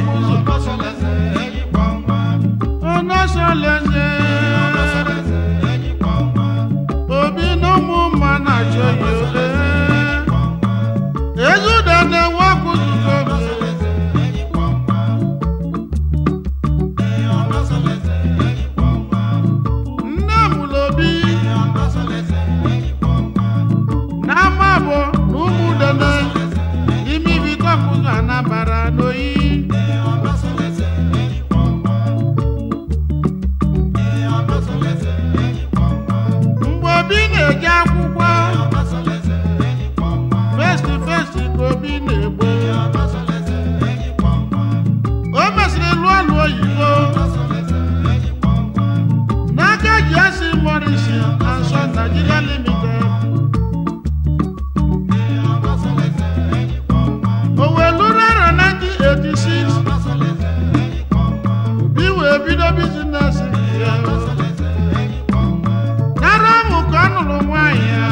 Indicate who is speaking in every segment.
Speaker 1: n'ọkụzụ ọnọsọleze obi na ụmụ mma na-achọ ya ezuda na-enwe ọkụzụ nne mụrụ obi n'ama bụ na ụmụ dene n'ime ibite ọkụzụ Anambra n'oyi mgbe obi na-eje akwụkwọ festi ka obi na-egbo o mesịrị lụọ ọrụ oyibo n'aka GS Morrison and Son Nigeria Limited o wee lụrụ arọ 1986 obi wee bido bizines ya n'arọ ahụ ka ọ nụrụ nwaanyị ya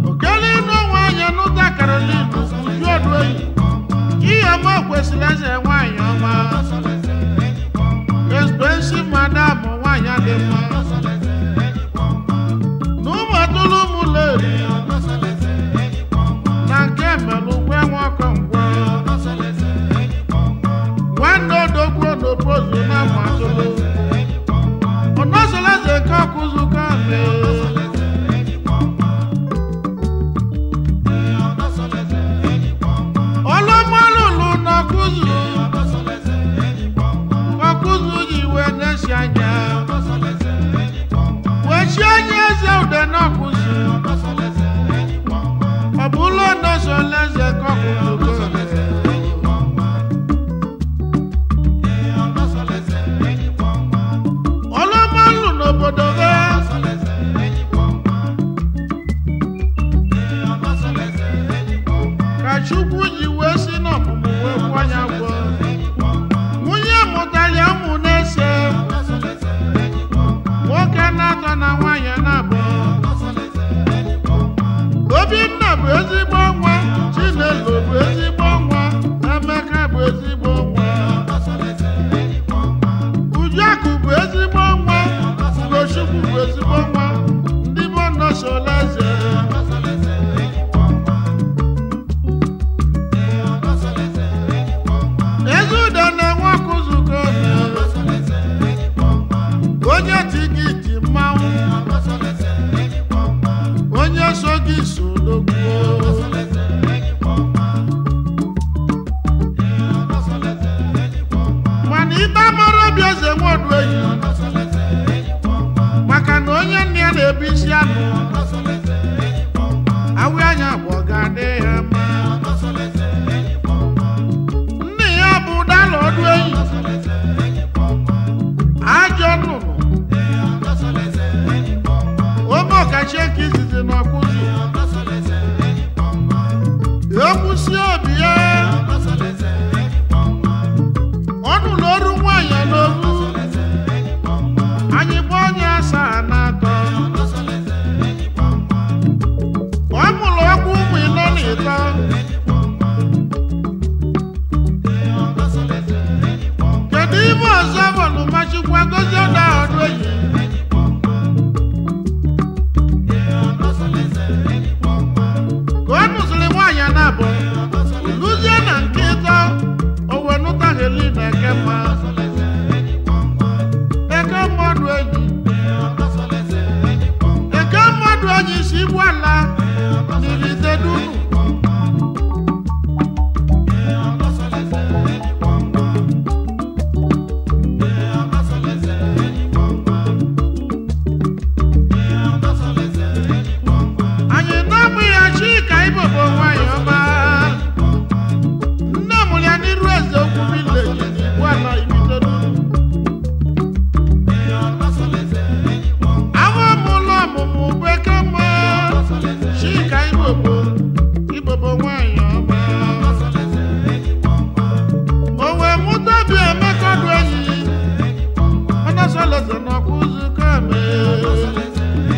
Speaker 1: okele ịnụ nwaanyị nụta Caroline Ujuodoyi ihe ọma kwesịrị eze nwaanyị ọma expensive madam nwaanyị dị mma na ụmụ atụrụ ụmụụlọ eri na nke melụ gwe nwoke ngwọ nwanne odogwu n'obodo na ụmụ atụrụ ọnọsọleze nke ọkụzụ ka ọlụmọlụlụ n'ọkụzụ ji wee na-esi anya wee chi anya eze ude n'ọkụzụ ọ bụ ụlọ ọnọsọleze nke ọkụzụ ọlụmọlụ n'obodo ka Chukwu ji wee si n'ọmụmụ wee kwụọ ya ụgwọ nwunye mụtara ya ụmụ na-ese nwoke na-atọ na nwaanyị na-abụ Obinna bụ ezigbo nwa Chinelo bụ ezigbo nwa Emeka bụ ezigbo nwa Ujuakụ bụ ezigbo nwa Ugochukwu bụ ezigbo nwa ndị bụ ọnọsọleze Ezuda na-enwe ọkụzụ ka onye tigiti mmanwụ onye so gị so n'ogwuo mana ibe mara obi eze Nwodoyi maka na onye nne ya na-ebu isi anụ awụ anya bụ ọ ga-adị ya mma nne ya bụ ụdala ọdụ eyi ajọ nnụnụ ome ọkachi eke izizi n'ọkụzụ ekwusi obi ya ọnụ n'oru nwaanyị n'oru anyị bụ onye 7 na 3 ọ mụrụ ọgwụ ụmụ 4 kedu ibe ọzọ bụrụ machikwa gozi ọda ọdụ oyi ka ọ nụsịrị nwaanyị na-abụ lụzie na nke ịtọ o wee nụta heli na eke mma eke mmadụ enyi si igbu ala n'Iritedunu anyị na-amụ ya Chika Ibobo nwaanyị ọma nne mụrụ ya n'iru eze okwu vileji n'igbu ala Iritedunu ahụ ọmụlụ ọmụmụ bụ eke mma Chika Ibobo nwaanyị ọma o wee mụta bi Emeka ọdụ enyi ọnọsọleze n'ọkụzụ ka mee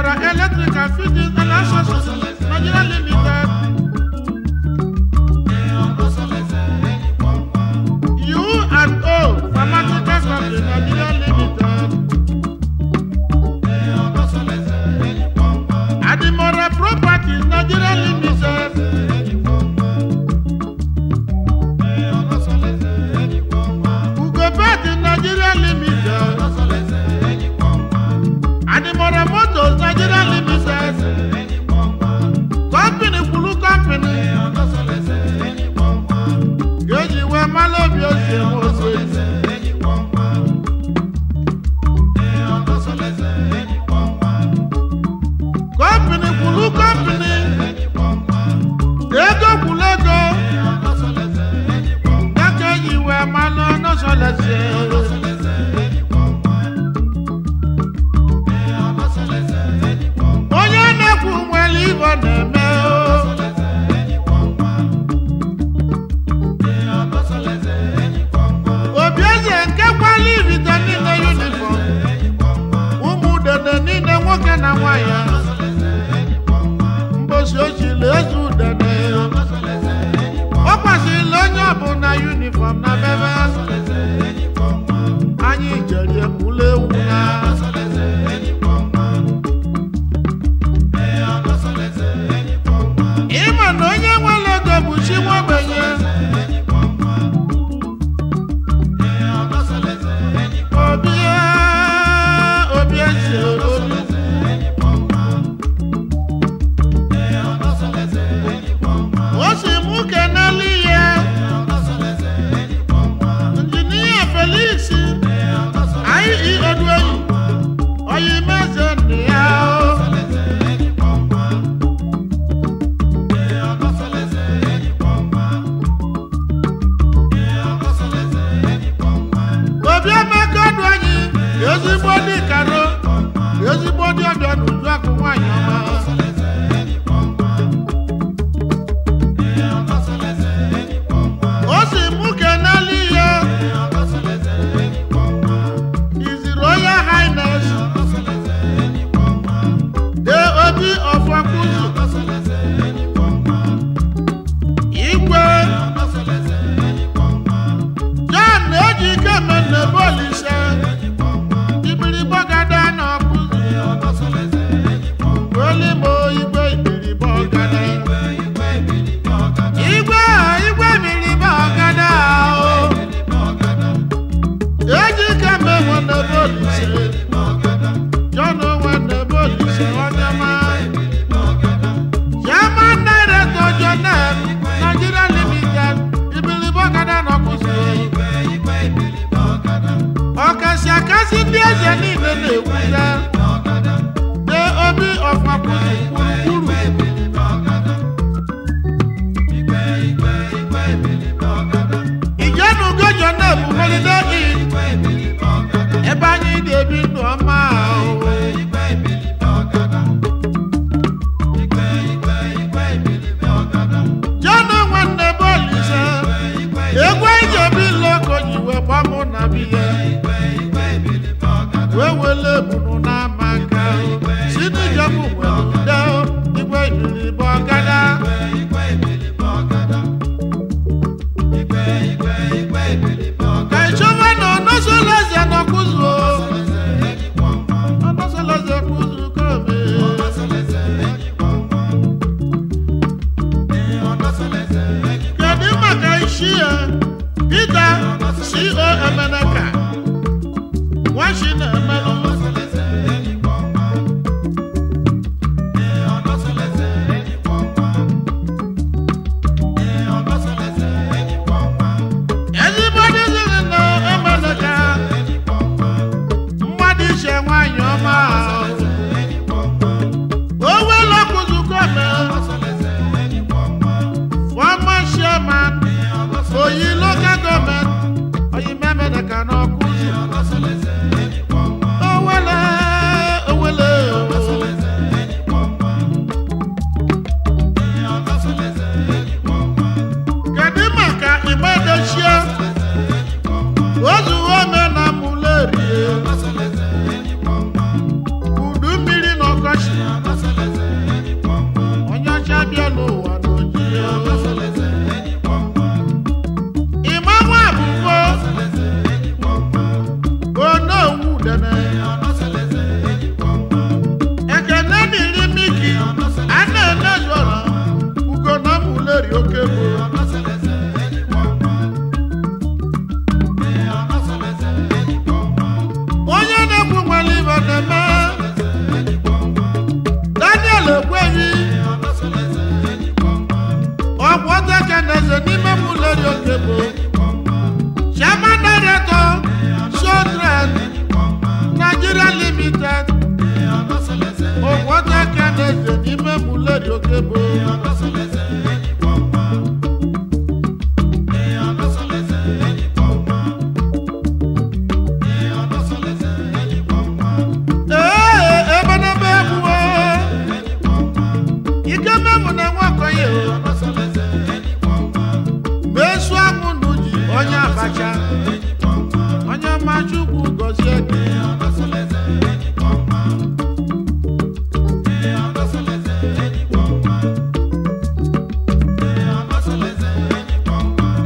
Speaker 1: Adimora Electrical Fittings and Accessories Nigeria Limited. U&O Pharmaceutical Company Nigeria Limited. Adimora Properties Nigeria Limited. Ugobet Nigeria Limited. Adimora Motors Nigeria Limited. Company Kulu Company. Geji we malobi ose ose. Company Kulu Company. Ego Kulego. Geji we malo no solese. Onye na-ekwu nwere ibo na-eme o. Obieze nke kwali irite niile uniform. Ụmụ udene niile nwoke na nwanyị. Mbosi ochili ezu udene. Ọ kwasịrị onye ọbụla uniform na bebe. Anyị jere ekwula ewu na. Ịma na onye nwere ego bụ chi nwa ogbenye. Obieze olu. O si mụ kenelu ihe. Injinia Felix I.E. Odueyi Oyimeze nne ya o. Obiemeka Odueyi ezigbo dị karo ezigbo dị ọbịa n'uju akụ nwanyị ọma. O si mụ kenelu ihe. His Royal Highness the Obi of Akuzu Igwe John Ejike Mennebolise Ibiribogada na Akuzu Olimo Igwe Ibiribogada Igwe Ibiribogada o Ejike Mennebolise John Mennebolise Onyema Chairman Director General Nigeria Limited Ibiribogada na Akuzu Ọkasị akasị ndị eze niile na-ekwuta the Obi of Akuzu Ijenugo Jonah bụ Holiday Inn ebe anyị na-ebi ndụ ọma ahụ. John Mennebolise egwu eji ebi loko ji wee gbamụ na biya wee wele ebunu n'ama aka si n'ijọbụ nwere ude Igwe Ibiribogada. Ka ịchọba na ọnọsọleze n'Ọkụzụ ekweghị ọgwọta keneze n'ime mụleri oke bụ chairman director Children Nigeria Limited ọgwọta keneze n'ime mụleri oke bụ onye abacha onye machukwu gozie gị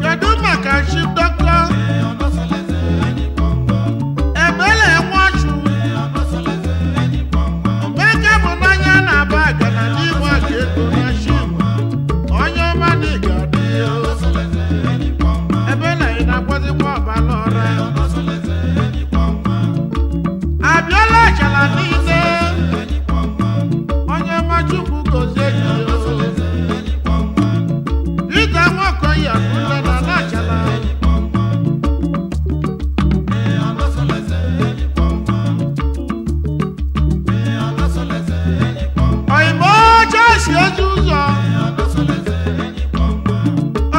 Speaker 1: kedu maka chief doctor ebele nwachu omeke bụ n'anya na-aba agana n'inwe aka ego na shim onye ọma na ịgadị abịala achala niile onye machukwu gozie gị Peter Nwakoye akụle na na-achala oyimo oche si ezi ụzọ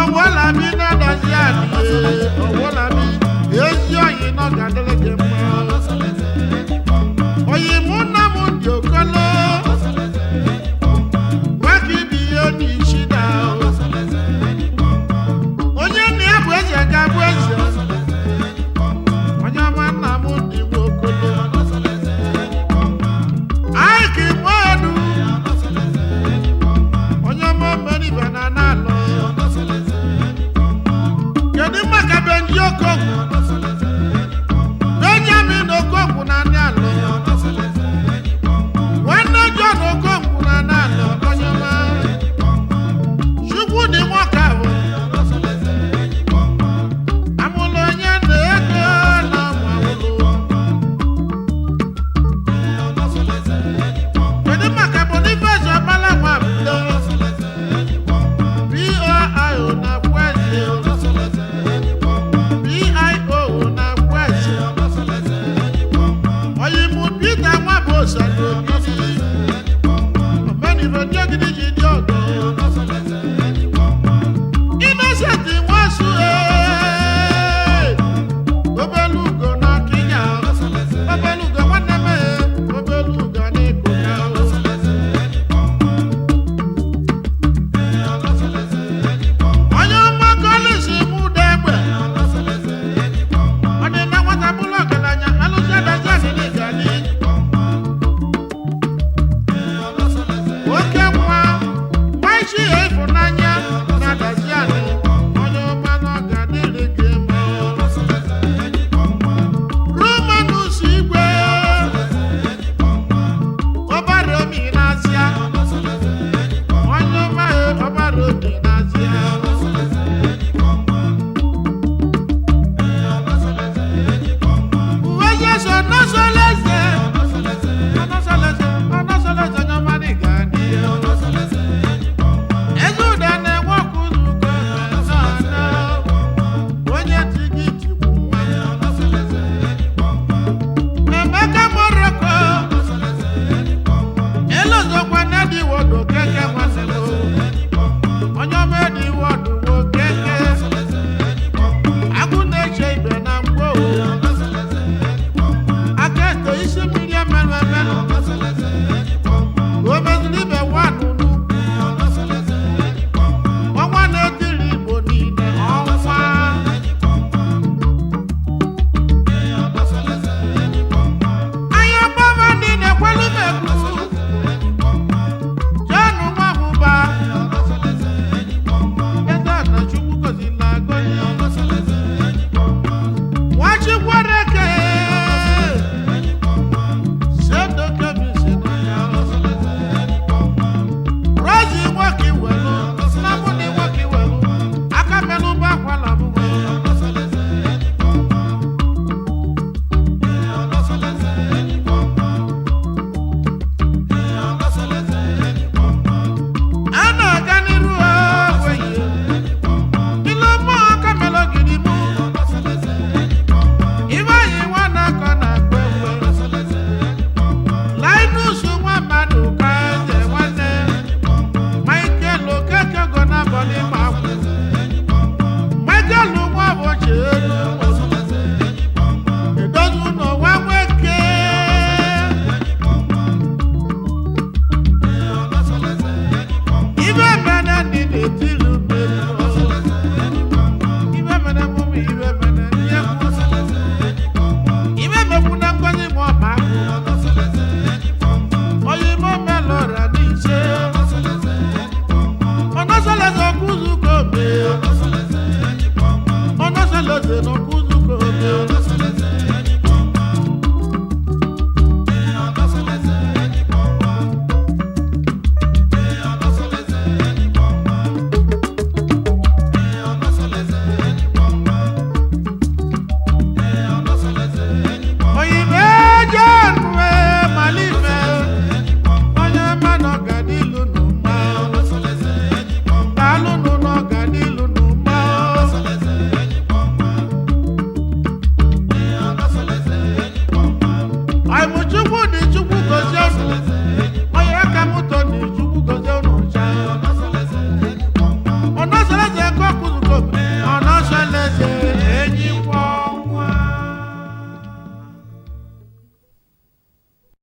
Speaker 1: ọwụlami na-adazi adịghị ọwụlami ezi oyi nọ ga-adịrị gị mma oyi mụ nna m dị okolo nwaka ibi ihe n'ichi na onye nna ya bụ eze ga-abụ eze onye ọma nna m dị nwe okolo anyị ka ime ọdụ onye ọma mmeri ibe na na-alọ kedu maka Benji Okongwu Benjamin Okongwu na ndị alụ nwanne John Okongwu na ndị alụ onye ọma Chukwu dị nwoke ahụ amụlụ onye na-ego na ụmụ kedu maka Boniface Ọkpala Nwabute BOI na kwezi oyimu Peter Nwabosa n'ogidi omenibo ndị ogidi ji dị ọgọ